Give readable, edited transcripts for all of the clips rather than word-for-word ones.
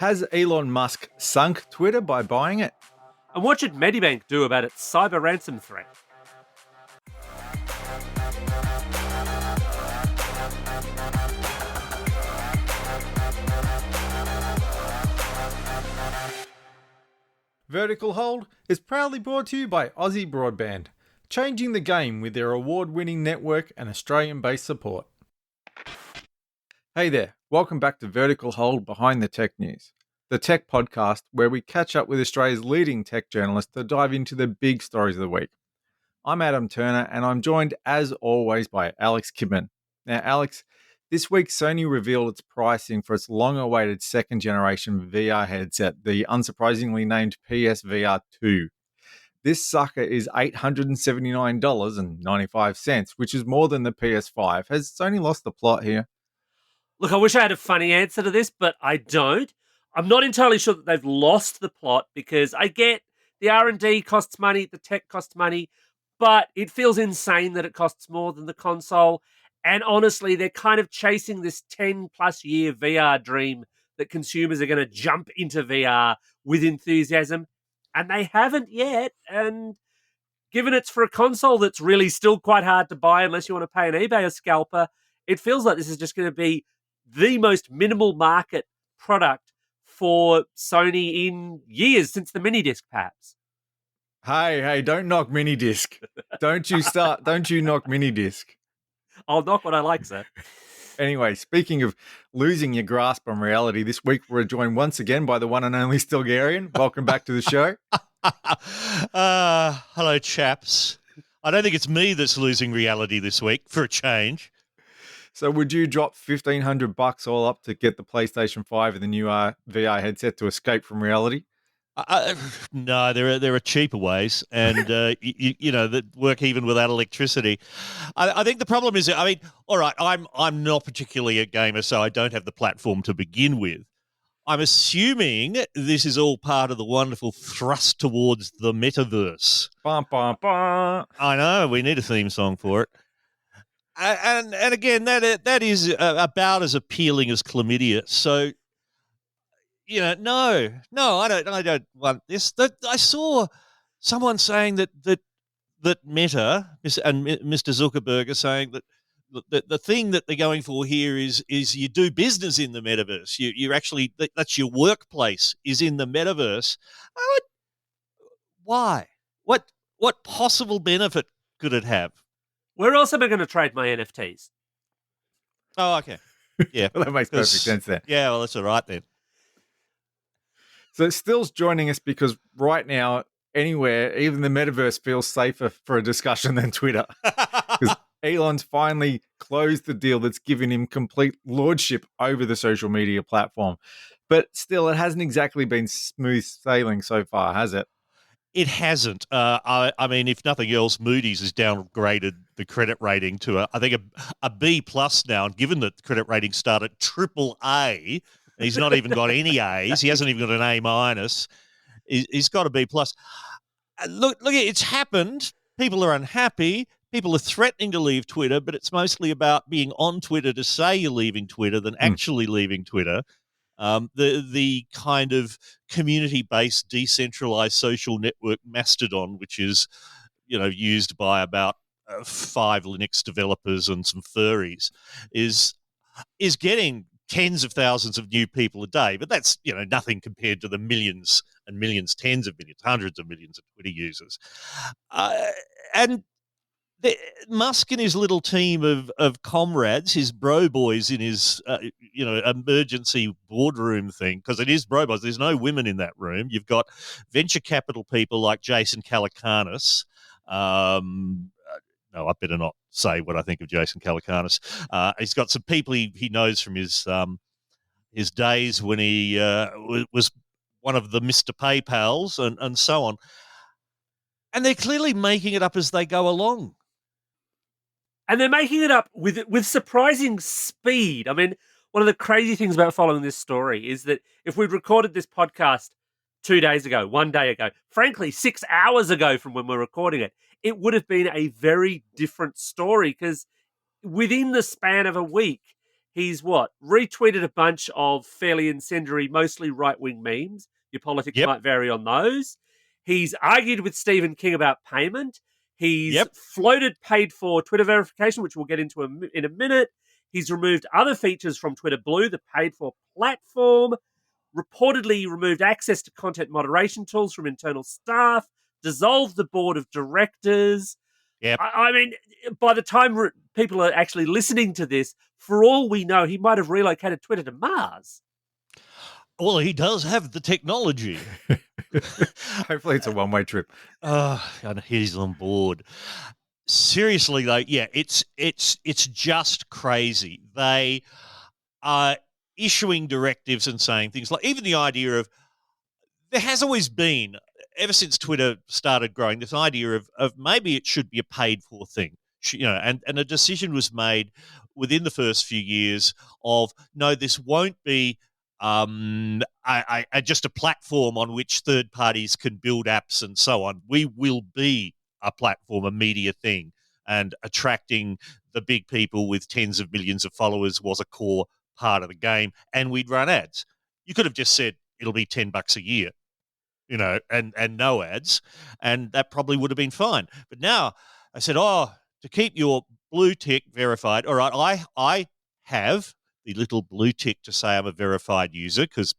Has Elon Musk sunk Twitter by buying it? And what should Medibank do about its cyber-ransom threat? Vertical Hold is proudly brought to you by Aussie Broadband, changing the game with their award-winning network and Australian-based support. Hey there, welcome back to Vertical Hold Behind the Tech News, the tech podcast where we catch up with Australia's leading tech journalists to dive into the big stories of the week. I'm Adam Turner and I'm joined as always by Alex Kidman. Now Alex, this week Sony revealed its pricing for its long-awaited second-generation VR headset, the unsurprisingly named PSVR 2. This sucker is $879.95, which is more than the PS5. Has Sony lost the plot here? Look, I wish I had a funny answer to this, but I don't. I'm not entirely sure that they've lost the plot because I get the R&D costs money, the tech costs money, but it feels insane that it costs more than the console. And honestly, they're kind of chasing this 10 plus year VR dream that consumers are going to jump into VR with enthusiasm. And they haven't yet. And given it's for a console that's really still quite hard to buy unless you want to pay an eBay scalper, it feels like this is just going to be the most minimal market product for Sony in years since the mini disc, perhaps. Hey, don't knock mini disc. Don't you knock mini disc. I'll knock what I like, sir. Anyway, speaking of losing your grasp on reality, this week we're joined once again by the one and only Stilgarian. Welcome back to the show. Hello, chaps. I don't think it's me that's losing reality this week, for a change. So would you drop $1,500 all up to get the PlayStation 5 and the new VR headset to escape from reality? No, there are cheaper ways, and you know that work even without electricity. I think the problem is, I mean, all right, I'm not particularly a gamer, so I don't have the platform to begin with. I'm assuming this is all part of the wonderful thrust towards the metaverse. Bum, bum, bum. I know we need a theme song for it. And again, that is about as appealing as chlamydia. So, you know, no, I don't want this. I saw someone saying that Meta and Mr. Zuckerberg are saying that the thing that they're going for here is you do business in the metaverse. You actually that's your workplace is in the metaverse. Why? What possible benefit could it have? Where else am I going to trade my NFTs? Oh, okay. Yeah. Well, that makes perfect sense then. Yeah, well, that's all right then. So Still's joining us because right now, anywhere, even the metaverse feels safer for a discussion than Twitter. Because Elon's finally closed the deal that's given him complete lordship over the social media platform. But still, it hasn't exactly been smooth sailing so far, has it? It hasn't. I mean, if nothing else, Moody's has downgraded the credit rating to I think a B plus now. And given that the credit rating started AAA, he's not even got any A's. He hasn't even got an A minus. He's got a B plus. Look, it's happened. People are unhappy. People are threatening to leave Twitter, but it's mostly about being on Twitter to say you're leaving Twitter than actually leaving Twitter. The kind of community-based decentralized social network Mastodon, which is, you know, used by about 5 Linux developers and some furries, is getting tens of thousands of new people a day. But that's, you know, nothing compared to the millions and millions, tens of millions, hundreds of millions of Twitter users. And Musk and his little team of comrades, his bro boys in his emergency boardroom thing, because it is bro boys. There's no women in that room. You've got venture capital people like Jason Calacanis. No, I better not say what I think of Jason Calacanis. He's got some people he knows from his days when he was one of the Mr. PayPals and so on. And they're clearly making it up as they go along. And they're making it up with surprising speed. I mean, one of the crazy things about following this story is that if we'd recorded this podcast 2 days ago, 1 day ago, frankly, 6 hours ago from when we're recording it, it would have been a very different story because within the span of a week, He's retweeted a bunch of fairly incendiary, mostly right-wing memes. Your politics Yep. might vary on those. He's argued with Stephen King about payment. He's Yep. floated paid-for Twitter verification, which we'll get into in a minute. He's removed other features from Twitter Blue, the paid-for platform. Reportedly removed access to content moderation tools from internal staff. Dissolved the board of directors. Yep. I mean, by the time people are actually listening to this, for all we know, he might have relocated Twitter to Mars. Well, he does have the technology. Hopefully it's a one-way trip. And he's on board. Seriously, though, yeah, it's just crazy. They are issuing directives and saying things like, even the idea of, there has always been, ever since Twitter started growing, this idea of maybe it should be a paid-for thing. And a decision was made within the first few years of, no, this won't be just a platform on which third parties can build apps and so on. We will be a platform, a media thing, and attracting the big people with tens of millions of followers was a core part of the game, and we'd run ads. You could have just said it'll be $10 a year, and no ads, and that probably would have been fine. But now I said, to keep your blue tick verified, all right, I have the little blue tick to say I'm a verified user, because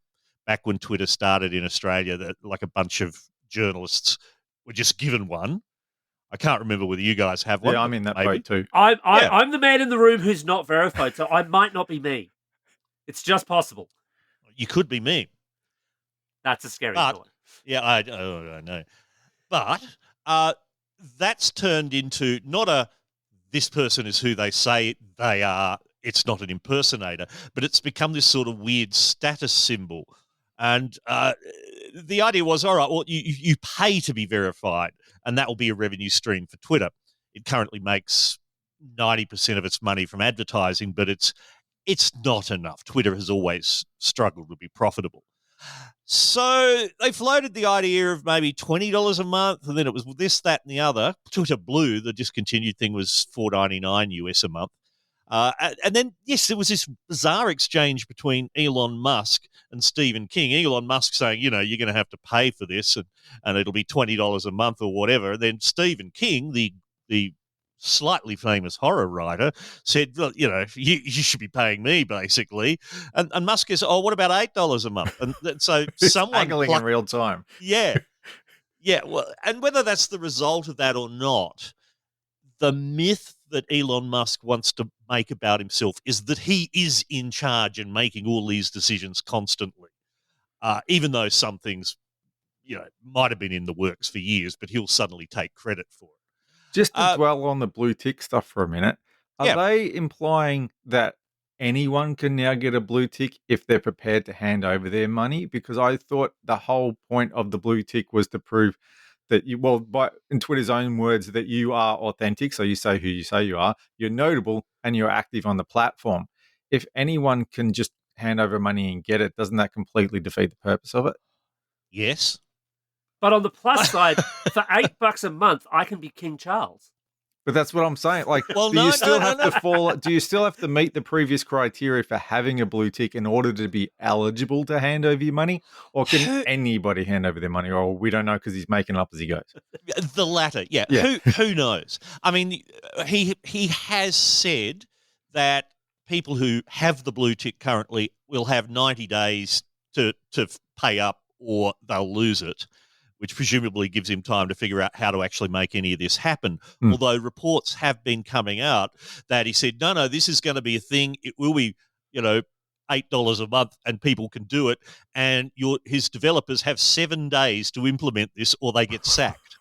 back when Twitter started in Australia, that like a bunch of journalists were just given one. I can't remember whether you guys have one. Yeah, I'm in that maybe. boat too. I'm the man in the room who's not verified, so I might not be me. It's just possible. You could be me. That's a scary thought. Yeah, I know. But that's turned into not this person is who they say they are, it's not an impersonator, but it's become this sort of weird status symbol. And the idea was, all right, well, you pay to be verified, and that will be a revenue stream for Twitter. It currently makes 90% of its money from advertising, but it's not enough. Twitter has always struggled to be profitable. So they floated the idea of maybe $20 a month, and then it was this, that, and the other. Twitter Blue, the discontinued thing, was $4.99 US a month. And then, yes, there was this bizarre exchange between Elon Musk and Stephen King. Elon Musk saying, you're going to have to pay for this, and it'll be $20 a month or whatever. And then Stephen King, the slightly famous horror writer, said, well, you should be paying me, basically. And Musk is, what about $8 a month? And so someone Angling in real time. Yeah. Yeah. Well, and whether that's the result of that or not, the myth that Elon Musk wants to make about himself is that he is in charge and making all these decisions constantly, even though some things, might have been in the works for years, but he'll suddenly take credit for it. Just to dwell on the blue tick stuff for a minute, are they implying that anyone can now get a blue tick if they're prepared to hand over their money? Because I thought the whole point of the blue tick was to prove that in Twitter's own words, that you are authentic. So you say who you say you are, you're notable, and you're active on the platform. If anyone can just hand over money and get it, doesn't that completely defeat the purpose of it? Yes. But on the plus side, for $8 a month, I can be King Charles. But that's what I'm saying. Like, well, do you still have to meet the previous criteria for having a blue tick in order to be eligible to hand over your money? Or can anybody hand over their money? Or we don't know because he's making it up as he goes? The latter, yeah. Who knows? I mean, he has said that people who have the blue tick currently will have 90 days to pay up or they'll lose it, which presumably gives him time to figure out how to actually make any of this happen. Although reports have been coming out that he said, no, this is going to be a thing. It will be, $8 a month and people can do it. And his developers have 7 days to implement this or they get sacked.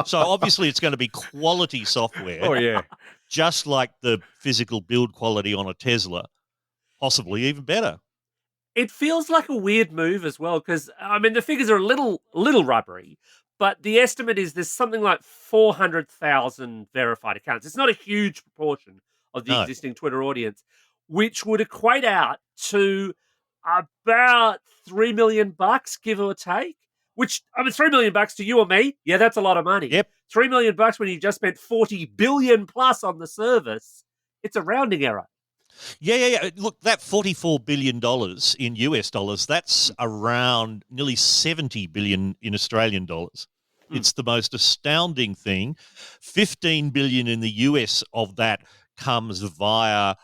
So obviously it's going to be quality software. Oh, yeah. Just like the physical build quality on a Tesla, possibly even better. It feels like a weird move as well, because, I mean, the figures are a little rubbery, but the estimate is there's something like 400,000 verified accounts. It's not a huge proportion of the existing Twitter audience, which would equate out to about $3 million, give or take. Which, I mean, $3 million to you or me, yeah, that's a lot of money. Yep. $3 million when you just spent $40 billion plus on the service. It's a rounding error. Yeah. Look, that $44 billion in US dollars, that's around nearly 70 billion in Australian dollars. Mm. It's the most astounding thing. 15 billion in the US of that comes via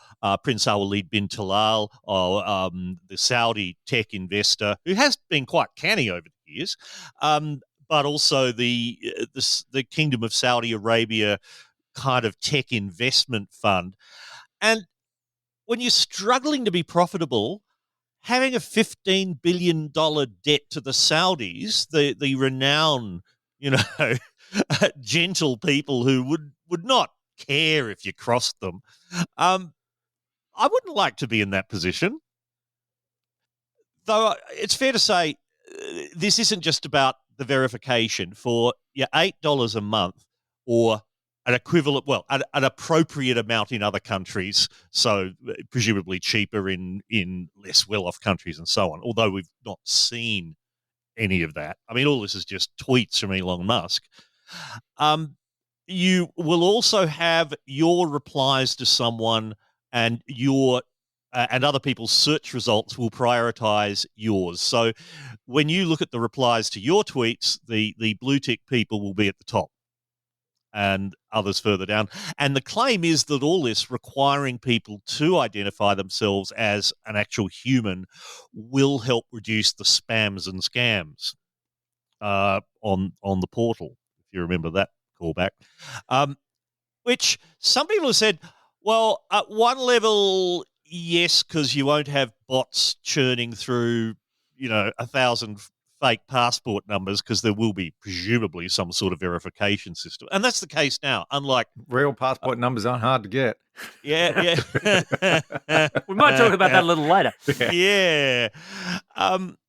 Prince Walid bin Talal, the Saudi tech investor, who has been quite canny over the years, but also the Kingdom of Saudi Arabia kind of tech investment fund. And when you're struggling to be profitable, having a $15 billion debt to the Saudis, the renowned, gentle people who would not care if you crossed them, I wouldn't like to be in that position. Though it's fair to say this isn't just about the verification. For your $8 a month or an equivalent, an appropriate amount in other countries, so presumably cheaper in less well-off countries and so on, although we've not seen any of that. I mean, all this is just tweets from Elon Musk. You will also have your replies to someone and and other people's search results will prioritize yours. So when you look at the replies to your tweets, the blue tick people will be at the top and others further down. And the claim is that all this requiring people to identify themselves as an actual human will help reduce the spams and scams on the portal, if you remember that callback. Which some people have said, well, at one level, yes, because you won't have bots churning through, 1,000 fake passport numbers, because there will be presumably some sort of verification system. And that's the case now, unlike... Real passport numbers aren't hard to get. Yeah. We might talk about that a little later. Yeah.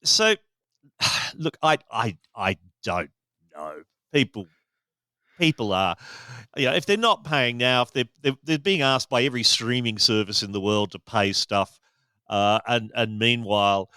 So, look, I don't know. People are, if they're not paying now, if they're being asked by every streaming service in the world to pay stuff, and meanwhile,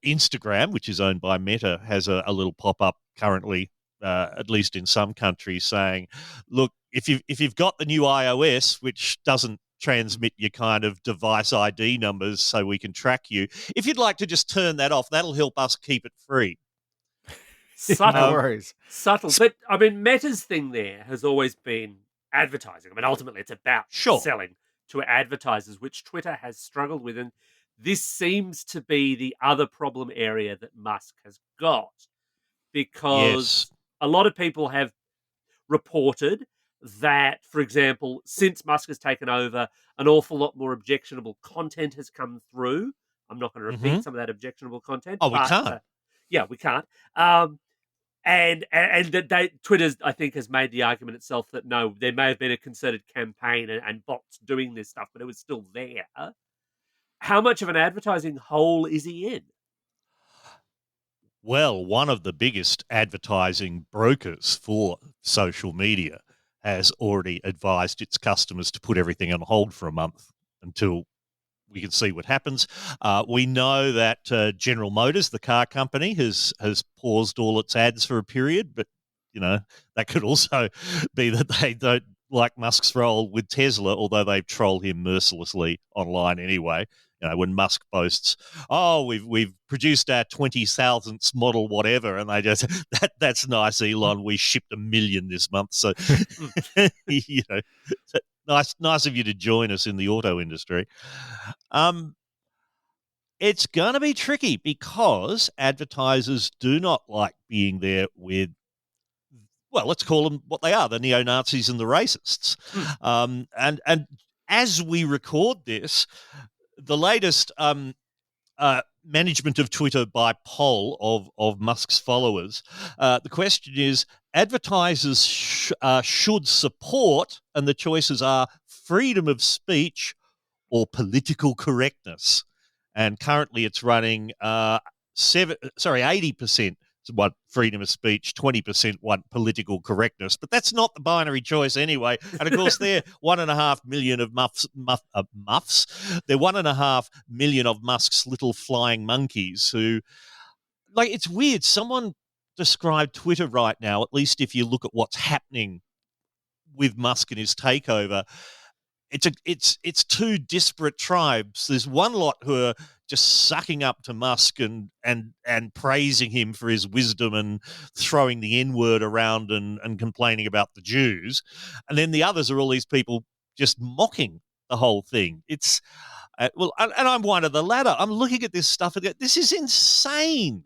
Instagram, which is owned by Meta, has a little pop up currently, at least in some countries, saying, "Look, if you've got the new iOS, which doesn't transmit your kind of device ID numbers so we can track you, if you'd like to just turn that off, that'll help us keep it free." Subtle. No worries. Subtle. But, I mean, Meta's thing there has always been advertising. I mean, ultimately, it's about selling to advertisers, which Twitter has struggled with. And this seems to be the other problem area that Musk has got, because a lot of people have reported that, for example, since Musk has taken over, an awful lot more objectionable content has come through. I'm not going to repeat some of that objectionable content. Oh, we can't. Yeah, we can't. And that Twitter's, I think, has made the argument itself that no, there may have been a concerted campaign and bots doing this stuff, but it was still there. How much of an advertising hole is he in? Well, one of the biggest advertising brokers for social media has already advised its customers to put everything on hold for a month until we can see what happens. We know that General Motors, the car company, has paused all its ads for a period, but that could also be that they don't like Musk's role with Tesla, although they troll him mercilessly online anyway. When Musk boasts, "Oh, we've produced our 20,000th model, whatever," and they just that's nice, Elon. We shipped 1 million this month, so nice of you to join us in the auto industry. It's going to be tricky because advertisers do not like being there with, well, let's call them what they are, the neo-Nazis and the racists. And as we record this, the latest management of Twitter by poll of Musk's followers, the question is, advertisers should support, and the choices are freedom of speech or political correctness. And currently it's running 80% want freedom of speech, 20% want political correctness. But that's not the binary choice anyway. And of course, they're 1.5 million of muffs. They're 1.5 million of Musk's little flying monkeys who, it's weird. Someone described Twitter right now, at least if you look at what's happening with Musk and his takeover, it's two disparate tribes. There's one lot who are just sucking up to Musk and praising him for his wisdom and throwing the N-word around and complaining about the Jews. And then the others are all these people just mocking the whole thing. It's and I'm one of the latter. I'm looking at this stuff and go, this is insane.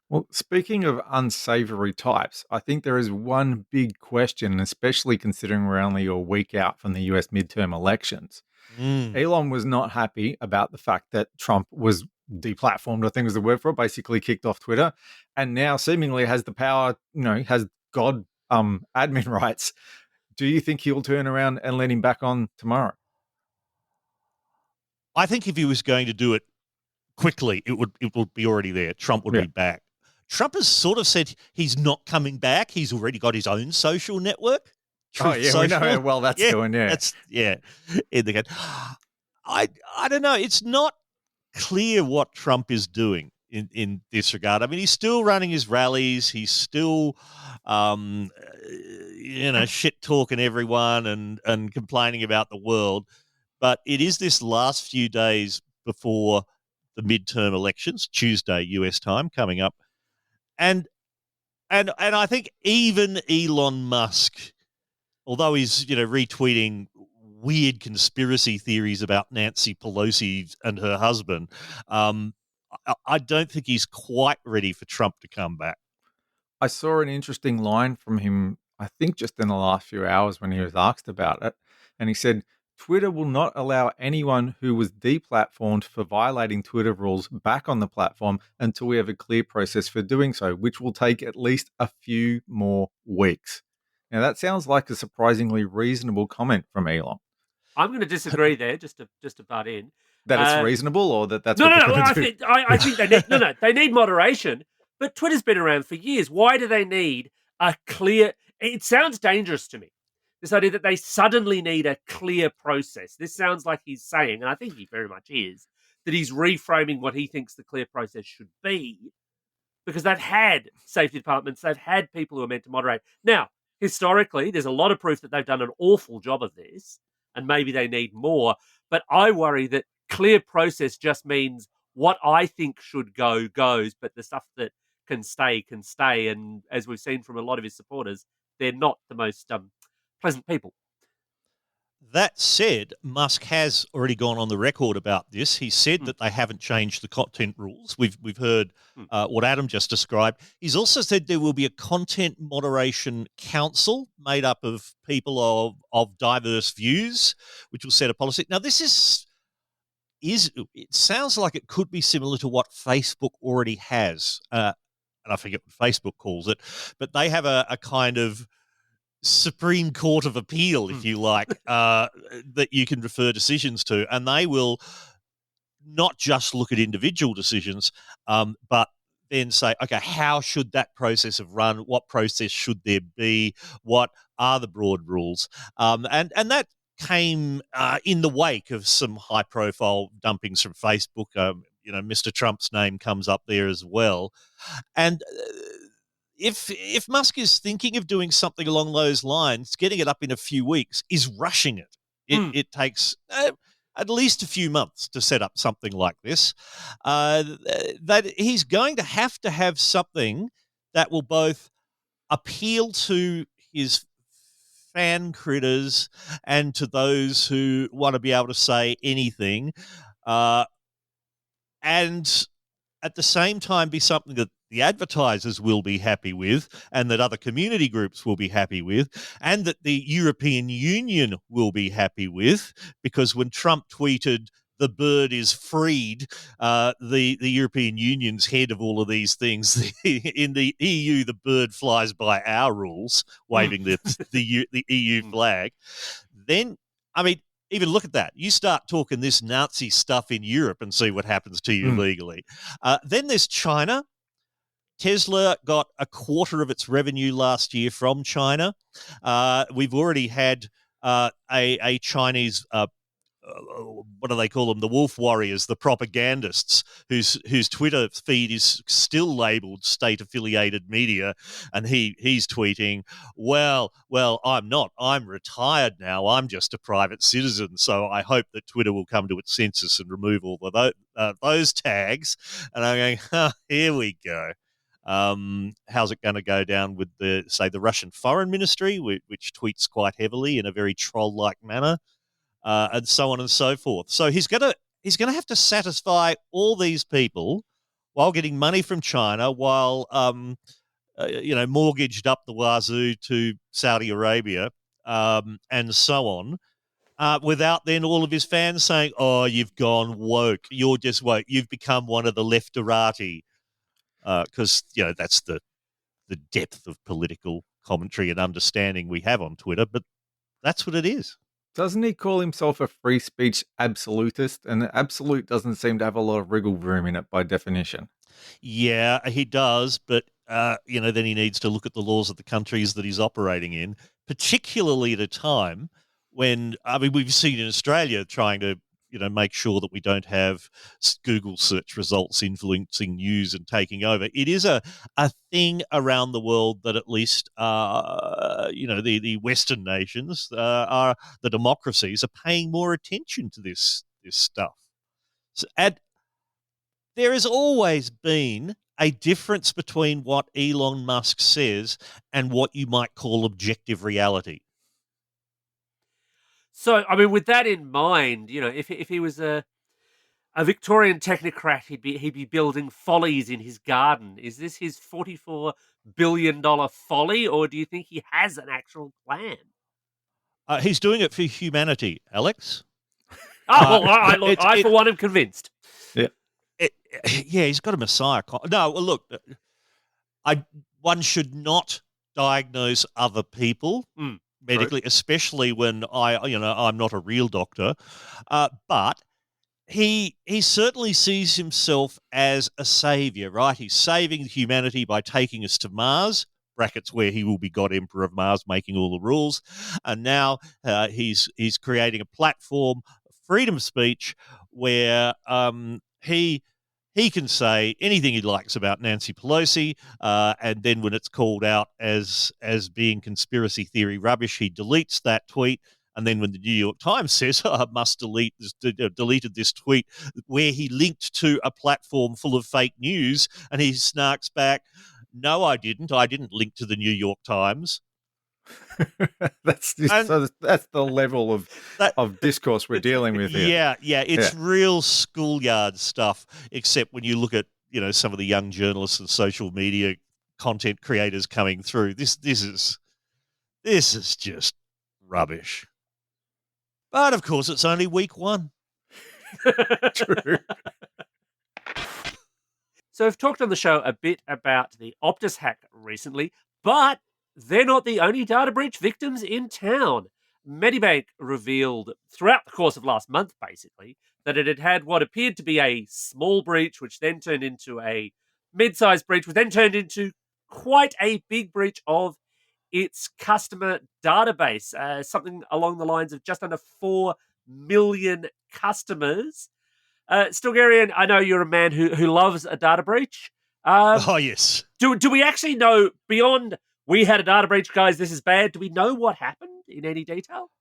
Well, speaking of unsavory types, I think there is one big question, especially considering we're only a week out from the US midterm elections. Elon was not happy about the fact that Trump was deplatformed, I think was the word for it, basically kicked off Twitter, and now seemingly has the power, has God admin rights. Do you think he'll turn around and let him back on tomorrow? I think if he was going to do it quickly, it would be already there. Trump would be back. Trump has sort of said he's not coming back. He's already got his own social network. Truth Social. We know how well that's going. That's in the game. I don't know. It's not clear what Trump is doing in this regard. I mean, he's still running his rallies. He's still, shit talking everyone and complaining about the world. But it is this last few days before the midterm elections, Tuesday US time coming up, and I think even Elon Musk, although he's retweeting weird conspiracy theories about Nancy Pelosi and her husband, I don't think he's quite ready for Trump to come back. I saw an interesting line from him, I think just in the last few hours when he was asked about it, and he said, Twitter will not allow anyone who was deplatformed for violating Twitter rules back on the platform until we have a clear process for doing so, which will take at least a few more weeks. Now, that sounds like a surprisingly reasonable comment from Elon. I'm going to disagree there, just to butt in. That it's reasonable, or that's no, what no, they're no. going to do? I think they need they need moderation. But Twitter's been around for years. Why do they need a clear? It sounds dangerous to me. This idea that they suddenly need a clear process. This sounds like he's saying, and I think he very much is, that he's reframing what he thinks the clear process should be, because they've had safety departments, they've had people who are meant to moderate. Now, historically, there's a lot of proof that they've done an awful job of this, and maybe they need more. But I worry that clear process just means what I think should go goes, but the stuff that can stay can stay. And as we've seen from a lot of his supporters, they're not the most pleasant people. That said, Musk has already gone on the record about this. He said that they haven't changed the content rules. We've heard what Adam just described. He's also said there will be a content moderation council made up of people of diverse views, which will set a policy. Now, this it sounds like it could be similar to what Facebook already has. And I forget what Facebook calls it, but they have a kind of Supreme Court of Appeal, if you like, that you can refer decisions to, and they will not just look at individual decisions, but then say, okay, how should that process have run? What process should there be? What are the broad rules? And that came in the wake of some high-profile dumpings from Facebook. Mr. Trump's name comes up there as well, and if Musk is thinking of doing something along those lines, getting it up in a few weeks is rushing it. It takes at least a few months to set up something like this. That he's going to have something that will both appeal to his fan critters and to those who want to be able to say anything, and at the same time be something that the advertisers will be happy with and that other community groups will be happy with and that the European Union will be happy with, because when Trump tweeted the bird is freed, the European Union's head of all of these things, in the EU the bird flies by our rules, waving the EU flag. Then, I mean, even look at that. You start talking this Nazi stuff in Europe and see what happens to you legally. Then there's China. Tesla got a quarter of its revenue last year from China. We've already had a Chinese what do they call them? The wolf warriors, the propagandists, whose Twitter feed is still labelled state-affiliated media, and he's tweeting, well, I'm not. I'm retired now. I'm just a private citizen. So I hope that Twitter will come to its senses and remove all of those tags. And I'm going, here we go. How's it going to go down with the Russian Foreign Ministry, which tweets quite heavily in a very troll-like manner? And so on and so forth. So he's gonna have to satisfy all these people while getting money from China, while mortgaged up the wazoo to Saudi Arabia, and so on, without then all of his fans saying, "Oh, you've gone woke. You're just woke. You've become one of the lefterati," because that's the depth of political commentary and understanding we have on Twitter. But that's what it is. Doesn't he call himself a free speech absolutist? And absolute doesn't seem to have a lot of wriggle room in it by definition. Yeah, he does, but then he needs to look at the laws of the countries that he's operating in, particularly at a time when, we've seen in Australia trying to, make sure that we don't have Google search results influencing news and taking over. It is a thing around the world that at least, the Western nations, are the democracies, are paying more attention to this stuff. So, there has always been a difference between what Elon Musk says and what you might call objective reality. So, with that in mind, if he was a Victorian technocrat, he'd be building follies in his garden. Is this his $44 billion folly, or do you think he has an actual plan? He's doing it for humanity, Alex. I for one am convinced. Yeah. He's got a messiah. No, well, look, one should not diagnose other people medically, right, especially when I'm not a real doctor. But he certainly sees himself as a savior, right? He's saving humanity by taking us to Mars, brackets where he will be God Emperor of Mars, making all the rules. And now he's creating a platform, freedom of speech, where he can say anything he likes about Nancy Pelosi, and then when it's called out as being conspiracy theory rubbish, he deletes that tweet. And then when the New York Times says, must deleted this tweet where he linked to a platform full of fake news, and he snarks back, no, I didn't. I didn't link to the New York Times. That's the level of discourse we're dealing with here. Yeah, it's real schoolyard stuff, except when you look at some of the young journalists and social media content creators coming through. This is just rubbish. But of course, it's only week 1. True. So we've talked on the show a bit about the Optus hack recently, but they're not the only data breach victims in town. Medibank revealed throughout the course of last month, basically, that it had had what appeared to be a small breach, which then turned into a mid-sized breach, which then turned into quite a big breach of its customer database, something along the lines of just under 4 million customers. Stilgarian, I know you're a man who loves a data breach. Oh, yes. Do we actually know, beyond we had a data breach, guys, this is bad, do we know what happened in any detail?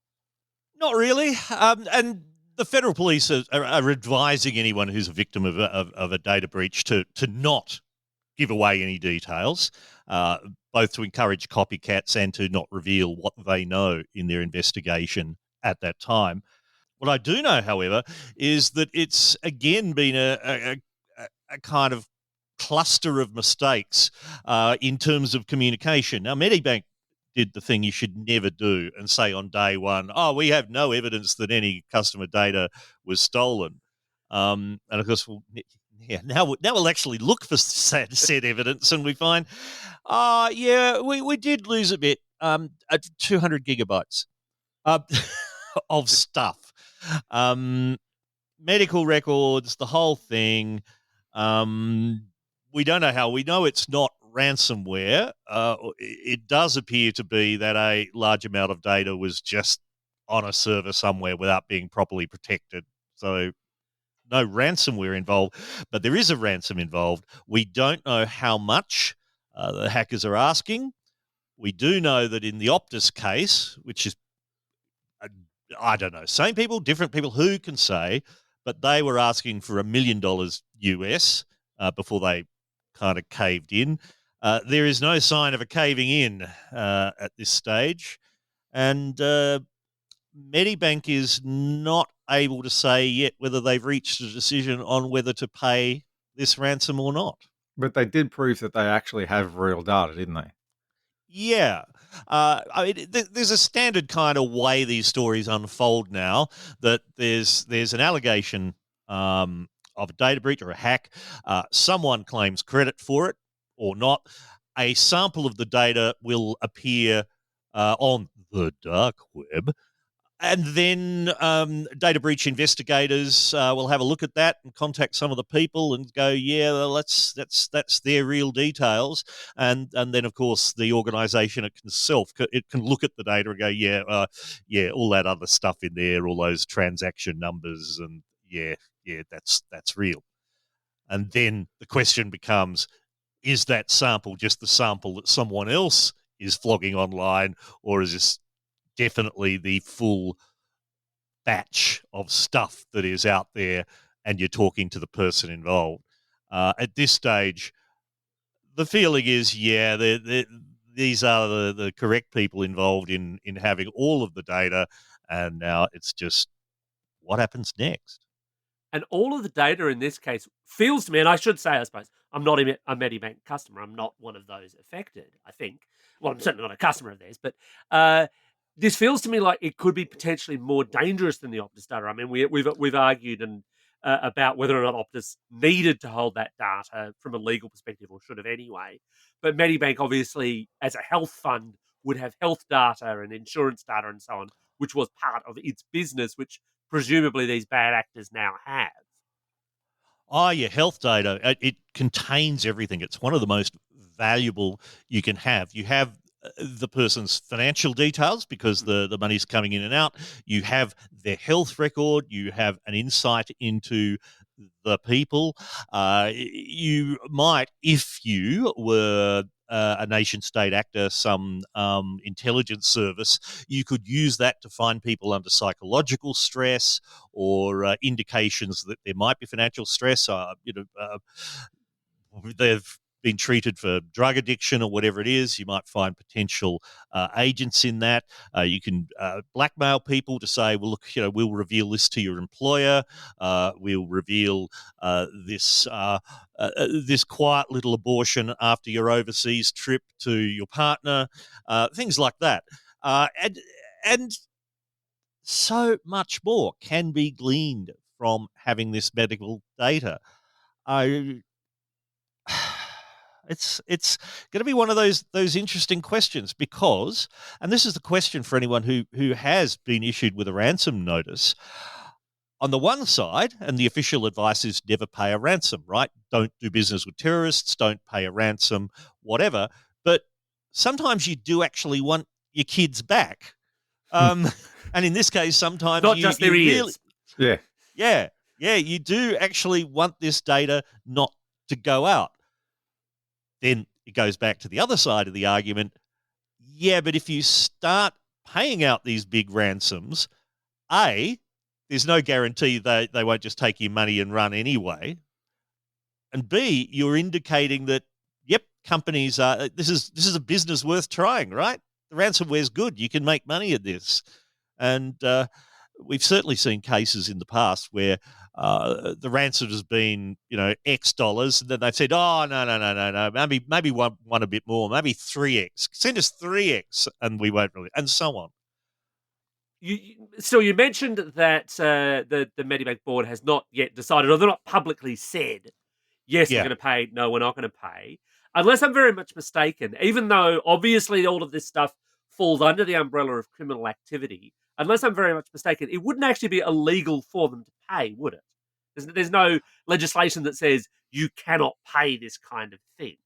Not really. And the federal police are advising anyone who's a victim of a data breach to not give away any details, both to encourage copycats and to not reveal what they know in their investigation at that time. What I do know, however, is that it's again been a kind of cluster of mistakes in terms of communication. Now, Medibank did the thing you should never do and say on day one, we have no evidence that any customer data was stolen. And of course, now we'll actually look for said evidence, and we find, we did lose a bit, 200 gigabytes of stuff. Medical records, the whole thing. We don't know how. We know it's not ransomware. It does appear to be that a large amount of data was just on a server somewhere without being properly protected. So no ransomware involved, but there is a ransom involved. We don't know how much the hackers are asking. We do know that in the Optus case, which is, I don't know, same people, different people, who can say, but they were asking for $1 million US before they kind of caved in. There is no sign of a caving in at this stage. And Medibank is not able to say yet whether they've reached a decision on whether to pay this ransom or not. But they did prove that they actually have real data, didn't they? Yeah. I mean, there's a standard kind of way these stories unfold now, that there's an allegation of a data breach or a hack. Someone claims credit for it or not. A sample of the data will appear on the dark web. And then data breach investigators will have a look at that and contact some of the people and go, yeah, well, that's their real details. And then of course the organisation itself, it can look at the data and go, yeah, all that other stuff in there, all those transaction numbers, and yeah, that's real. And then the question becomes, is that sample just the sample that someone else is flogging online, or is this definitely the full batch of stuff that is out there and you're talking to the person involved? At this stage, the feeling is, yeah, these are the correct people involved in having all of the data, and now it's just what happens next. And all of the data in this case feels to me, and I should say, I suppose, I'm not a Medibank customer. I'm not one of those affected, I think. Well, I'm certainly not a customer of theirs, but this feels to me like it could be potentially more dangerous than the Optus data. I mean, we've argued about whether or not Optus needed to hold that data from a legal perspective, or should have anyway. But Medibank, obviously, as a health fund, would have health data and insurance data and so on, which was part of its business, which presumably these bad actors now have. Oh, yeah, health data, it contains everything. It's one of the most valuable you can have. You have the person's financial details because the money's coming in and out. You have their health record. You have an insight into the people. You might, if you were a nation state actor, some intelligence service, you could use that to find people under psychological stress or indications that there might be financial stress. They've been treated for drug addiction or whatever it is. You might find potential agents in that. You can blackmail people to say, well, look, we'll reveal this to your employer. We'll reveal this quiet little abortion after your overseas trip to your partner, things like that. And so much more can be gleaned from having this medical data. It's going to be one of those interesting questions, because, and this is the question for anyone who has been issued with a ransom notice. On the one side, and the official advice is never pay a ransom, right? Don't do business with terrorists, don't pay a ransom, whatever. But sometimes you do actually want your kids back. And in this case, sometimes not just their ears. Really, yeah, you do actually want this data not to go out. Then it goes back to the other side of the argument. Yeah, but if you start paying out these big ransoms, A, there's no guarantee they won't just take your money and run anyway. And B, you're indicating that, yep, companies are, this is a business worth trying, right? The ransomware's good. You can make money at this. And we've certainly seen cases in the past where the ransom has been, X dollars, and then they've said, oh, no, maybe one a bit more, maybe 3X. Send us 3X, and we won't really, and so on. You mentioned that the Medibank board has not yet decided, or they're not publicly said, yes, we're going to pay, no, we're not going to pay. Unless I'm very much mistaken, even though obviously all of this stuff falls under the umbrella of criminal activity, unless I'm very much mistaken, it wouldn't actually be illegal for them to pay, would it? There's no legislation that says you cannot pay this kind of thing.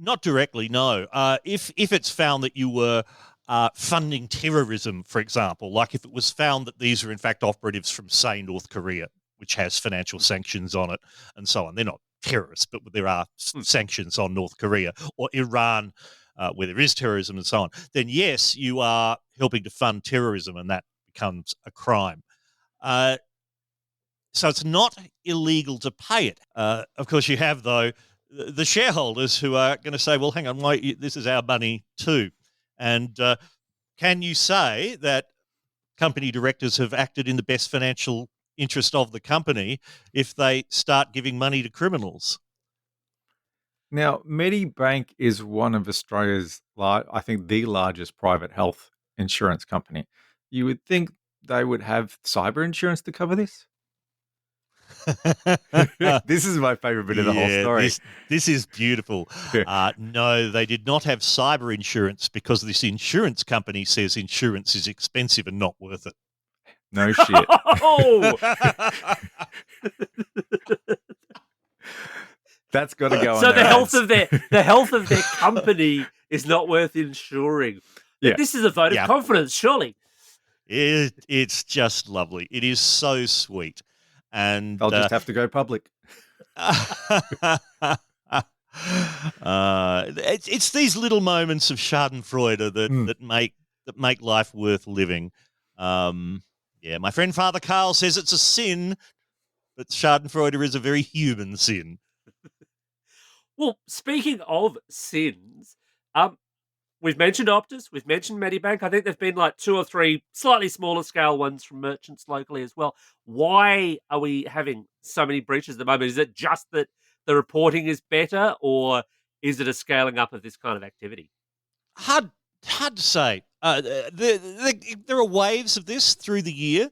Not directly, no. If it's found that you were funding terrorism, for example, like if it was found that these are in fact operatives from, say, North Korea, which has financial sanctions on it and so on. They're not terrorists, but there are sanctions on North Korea, or Iran, where there is terrorism and so on, then yes, you are helping to fund terrorism, and that becomes a crime. So it's not illegal to pay it. Of course, you have, though, the shareholders who are going to say, well, hang on, this is our money too. And can you say that company directors have acted in the best financial interest of the company if they start giving money to criminals? Now, Medibank is one of Australia's, I think, the largest private health insurance company. You would think they would have cyber insurance to cover this? This is my favorite bit of the whole story. This is beautiful. No, they did not have cyber insurance because this insurance company says insurance is expensive and not worth it. No shit. Oh! That's got to go on. So their the health of their company is not worth insuring. Yeah. This is a vote of confidence, surely. It's just lovely. It is so sweet. And they'll just have to go public. It's these little moments of Schadenfreude that make life worth living. My friend Father Carl says it's a sin, but Schadenfreude is a very human sin. Well, speaking of sins, we've mentioned Optus, we've mentioned Medibank. I think there've been like 2 or 3 slightly smaller scale ones from merchants locally as well. Why are we having so many breaches at the moment? Is it just that the reporting is better, or is it a scaling up of this kind of activity? Hard to say. There are waves of this through the year,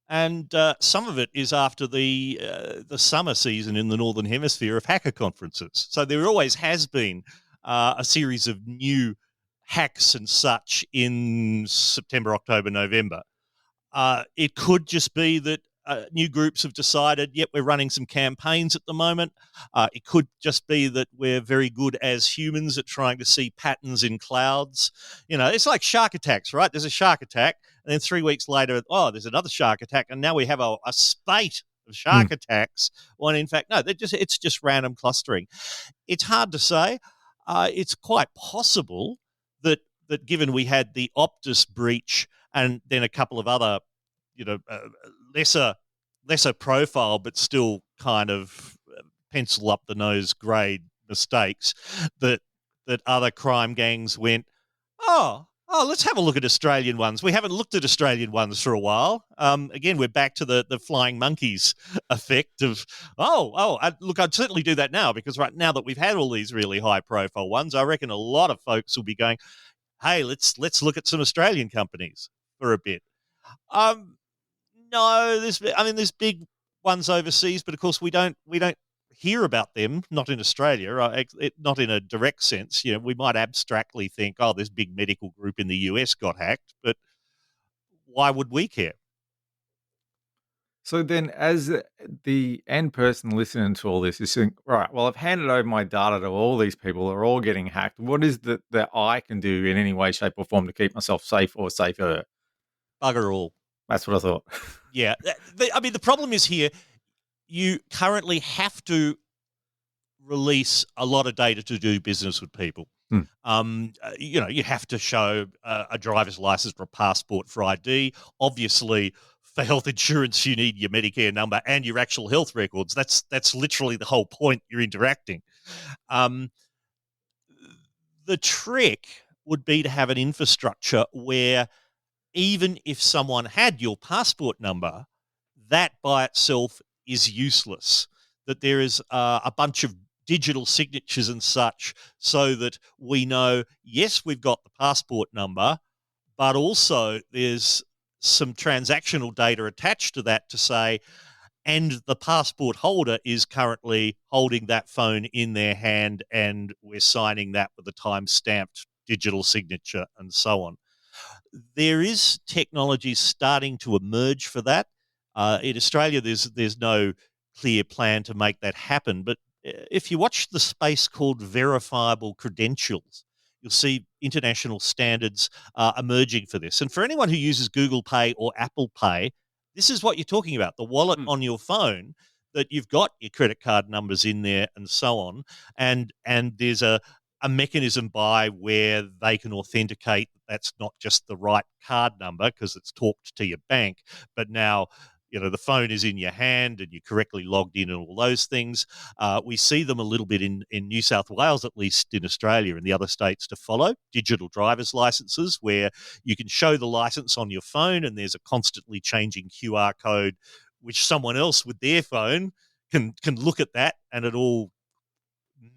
and some of it is after the summer season in the Northern Hemisphere of hacker conferences. So there always has been a series of new hacks and such in September, October, November. It could just be that new groups have decided, yep, we're running some campaigns at the moment. It could just be that we're very good as humans at trying to see patterns in clouds. You know, it's like shark attacks, right? There's a shark attack, and then 3 weeks later, there's another shark attack, and now we have a spate of shark attacks. When in fact, no, it's just random clustering. It's hard to say. It's quite possible that given we had the Optus breach and then a couple of other, lesser profile but still kind of pencil up the nose grade mistakes, that other crime gangs went, let's have a look at Australian ones. We haven't looked at Australian ones for a while. Again, we're back to the flying monkeys effect of, I'd certainly do that now, because right now that we've had all these really high profile ones, I reckon a lot of folks will be going, hey, let's look at some Australian companies for a bit. No, there's big ones overseas, but of course we don't hear about them, not in Australia, not in a direct sense. You know, we might abstractly think, this big medical group in the US got hacked, but why would we care? So then, as the end person listening to all this is saying, right, well, I've handed over my data to all these people, they're all getting hacked. What is that I can do in any way, shape, or form to keep myself safe or safer? Bugger all. That's what I thought. Yeah. The problem is here, you currently have to release a lot of data to do business with people. You have to show a driver's license or a passport for ID. Obviously, for health insurance, you need your Medicare number and your actual health records. That's literally the whole point. You're interacting. The trick would be to have an infrastructure where even if someone had your passport number, that by itself is useless. That there is a bunch of digital signatures and such, so that we know, yes, we've got the passport number, but also there's some transactional data attached to that to say, and the passport holder is currently holding that phone in their hand, and we're signing that with a time-stamped digital signature and so on. There is technology starting to emerge for that. In Australia, there's no clear plan to make that happen. But if you watch the space called verifiable credentials, you'll see international standards emerging for this. And for anyone who uses Google Pay or Apple Pay, this is what you're talking about, the wallet on your phone, that you've got your credit card numbers in there and so on. And there's a mechanism by where they can authenticate that's not just the right card number because it's talked to your bank, but now the phone is in your hand and you're correctly logged in and all those things. We see them a little bit in New South Wales, at least in Australia, and the other states to follow, digital driver's licenses, where you can show the license on your phone and there's a constantly changing QR code, which someone else with their phone can look at that, and it all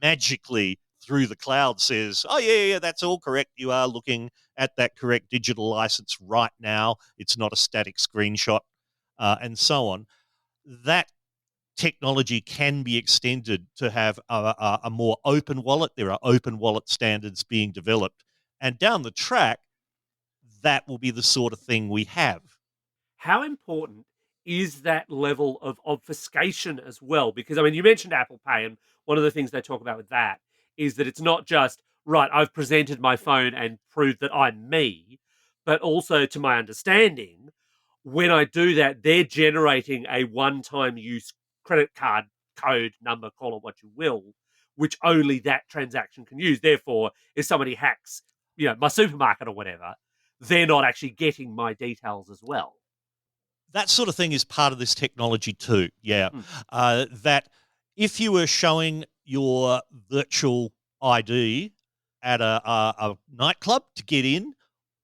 magically through the cloud says, oh, yeah, that's all correct. You are looking at that correct digital license right now. It's not a static screenshot, and so on. That technology can be extended to have a more open wallet. There are open wallet standards being developed. And down the track, that will be the sort of thing we have. How important is that level of obfuscation as well? Because, I mean, you mentioned Apple Pay, and one of the things they talk about with that is that it's not just, right, I've presented my phone and proved that I'm me, but also, to my understanding, when I do that, they're generating a one-time use credit card code number, call it what you will, which only that transaction can use. Therefore, if somebody hacks, my supermarket or whatever, they're not actually getting my details as well. That sort of thing is part of this technology too, yeah. That if you were showing your virtual ID at a nightclub to get in,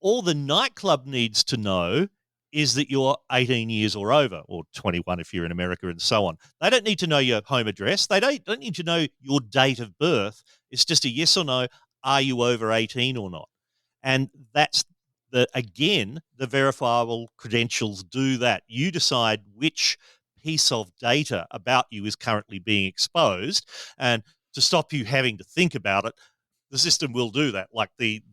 all the nightclub needs to know is that you're 18 years or over, or 21 if you're in America and so on. They don't need to know your home address. They don't need to know your date of birth. It's just a yes or no, are you over 18 or not? And that's the verifiable credentials do that. You decide which piece of data about you is currently being exposed, and to stop you having to think about it, the system will do that. Like the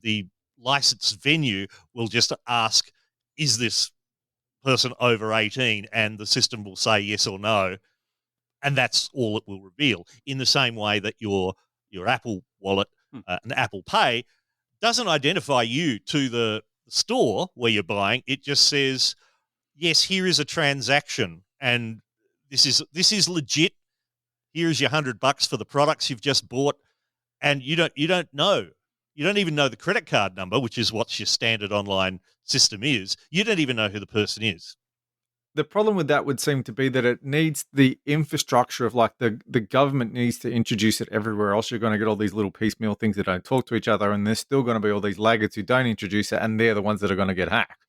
licensed venue will just ask, is this person over 18? And the system will say yes or no, and that's all it will reveal. In the same way that your Apple Wallet and Apple Pay doesn't identify you to the store where you're buying. It just says, yes, here is a transaction, and this is legit. Here's your $100 for the products you've just bought, and you don't know. You don't even know the credit card number, which is what your standard online system is. You don't even know who the person is. The problem with that would seem to be that it needs the infrastructure of like the government needs to introduce it everywhere else. You're going to get all these little piecemeal things that don't talk to each other, and there's still going to be all these laggards who don't introduce it, and they're the ones that are going to get hacked.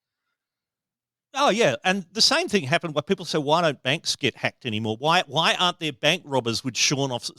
Oh, yeah. And the same thing happened where people say, why don't banks get hacked anymore? Why aren't there bank robbers with sawn-off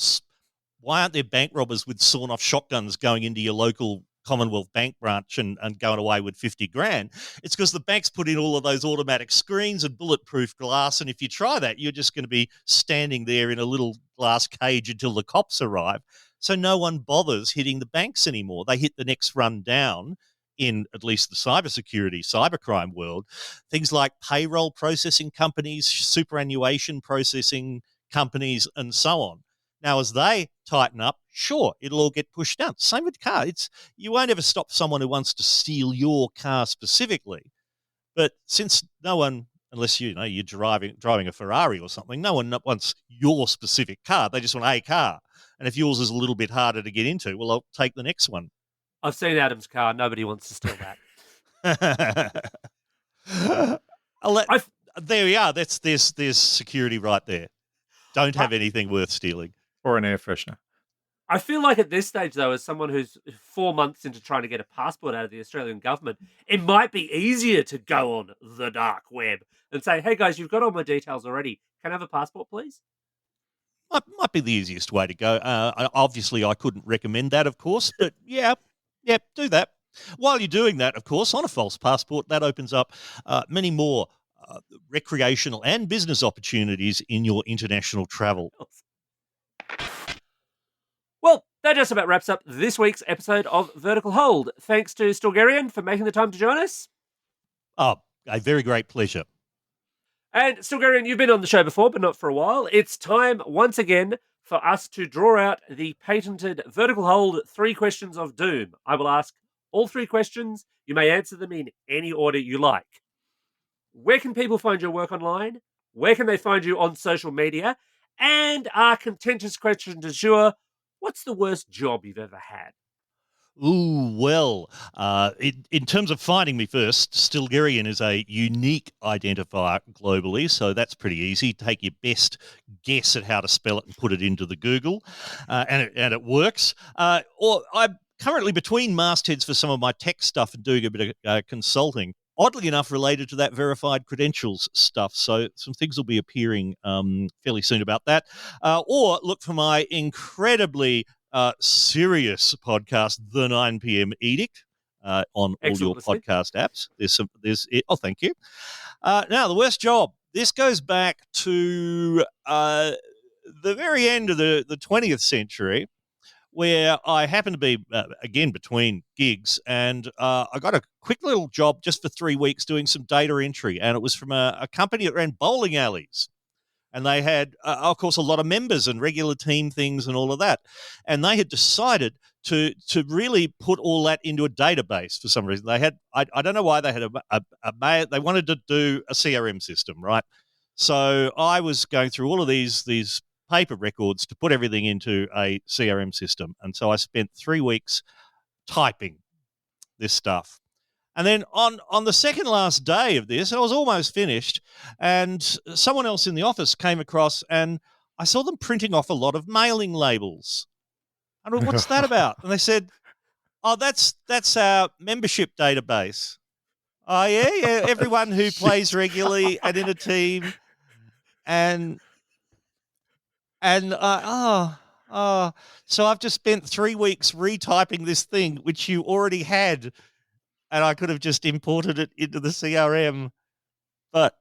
shotguns going into your local Commonwealth Bank branch and going away with 50 grand? It's because the banks put in all of those automatic screens and bulletproof glass. And if you try that, you're just going to be standing there in a little glass cage until the cops arrive. So no one bothers hitting the banks anymore. They hit the next run down in at least the cybercrime world. Things like payroll processing companies, superannuation processing companies, and so on. Now, as they tighten up, sure, it'll all get pushed down. Same with car. You won't ever stop someone who wants to steal your car specifically. But since no one, unless you're driving a Ferrari or something, no one wants your specific car. They just want a car. And if yours is a little bit harder to get into, well, I'll take the next one. I've seen Adam's car. Nobody wants to steal that. There we are. There's security right there. Don't have anything worth stealing. Or an air freshener. I feel like at this stage, though, as someone who's 4 months into trying to get a passport out of the Australian government, it might be easier to go on the dark web and say, hey, guys, you've got all my details already. Can I have a passport, please? Might be the easiest way to go. Obviously, I couldn't recommend that, of course, but yeah, do that. While you're doing that, of course, on a false passport, that opens up many more recreational and business opportunities in your international travel. Well, that just about wraps up this week's episode of Vertical Hold. Thanks to Stilgarian for making the time to join us. Oh, a very great pleasure. And Stilgarian, you've been on the show before, but not for a while. It's time, once again, for us to draw out the patented vertical hold 3 questions of doom. I will ask all 3 questions. You may answer them in any order you like. Where can people find your work online? Where can they find you on social media? And our contentious question du jour, what's the worst job you've ever had? Ooh, well, in terms of finding me first, Stilgarian is a unique identifier globally, so that's pretty easy. Take your best guess at how to spell it and put it into the Google, and it works. Or I'm currently between mastheads for some of my tech stuff and doing a bit of consulting. Oddly enough, related to that verified credentials stuff. So some things will be appearing fairly soon about that. Or look for my incredibly serious podcast, The 9 p.m. Edict, on all Excellent your listening. podcast apps. Oh, thank you. Now, the worst job. This goes back to the very end of the 20th century, where I happened to be, again, between gigs, and I got a quick little job just for 3 weeks doing some data entry, and it was from a company that ran bowling alleys. And they had, of course, a lot of members and regular team things and all of that. And they had decided to really put all that into a database for some reason. They had, I don't know why, they had they wanted to do a CRM system, right? So I was going through all of these paper records to put everything into a CRM system. And so I spent 3 weeks typing this stuff. And then on the second last day of this, I was almost finished, and someone else in the office came across, and I saw them printing off a lot of mailing labels. I went, what's that about? And they said, oh, that's our membership database. Oh, yeah, everyone who plays regularly and in a team. And so I've just spent 3 weeks retyping this thing, which you already had, and I could have just imported it into the CRM. But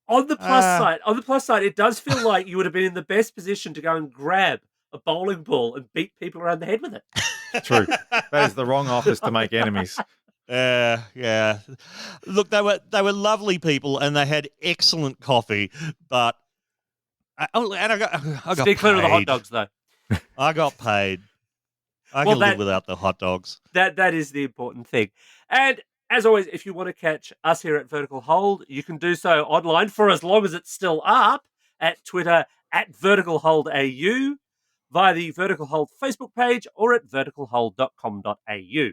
On the plus side, it does feel like you would have been in the best position to go and grab a bowling ball and beat people around the head with it. True. That is the wrong office to make enemies. Yeah. Look, they were lovely people, and they had excellent coffee. But I got Stay clear of the hot paid. dogs, though. I got paid. I Well, can live without the hot dogs. That is the important thing. And as always, if you want to catch us here at Vertical Hold, you can do so online for as long as it's still up at Twitter at Vertical Hold AU, via the Vertical Hold Facebook page, or at verticalhold.com.au.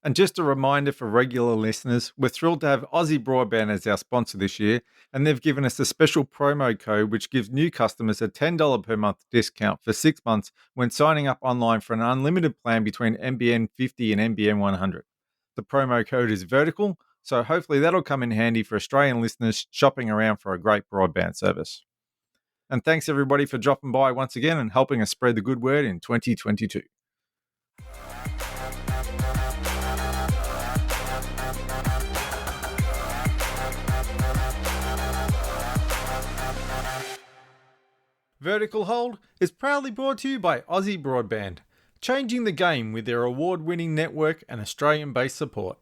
And just a reminder for regular listeners, we're thrilled to have Aussie Broadband as our sponsor this year, and they've given us a special promo code which gives new customers a $10 per month discount for 6 months when signing up online for an unlimited plan between NBN 50 and NBN 100. The promo code is vertical, so hopefully that'll come in handy for Australian listeners shopping around for a great broadband service. And thanks everybody for dropping by once again and helping us spread the good word in 2022. Vertical Hold is proudly brought to you by Aussie Broadband, changing the game with their award-winning network and Australian-based support.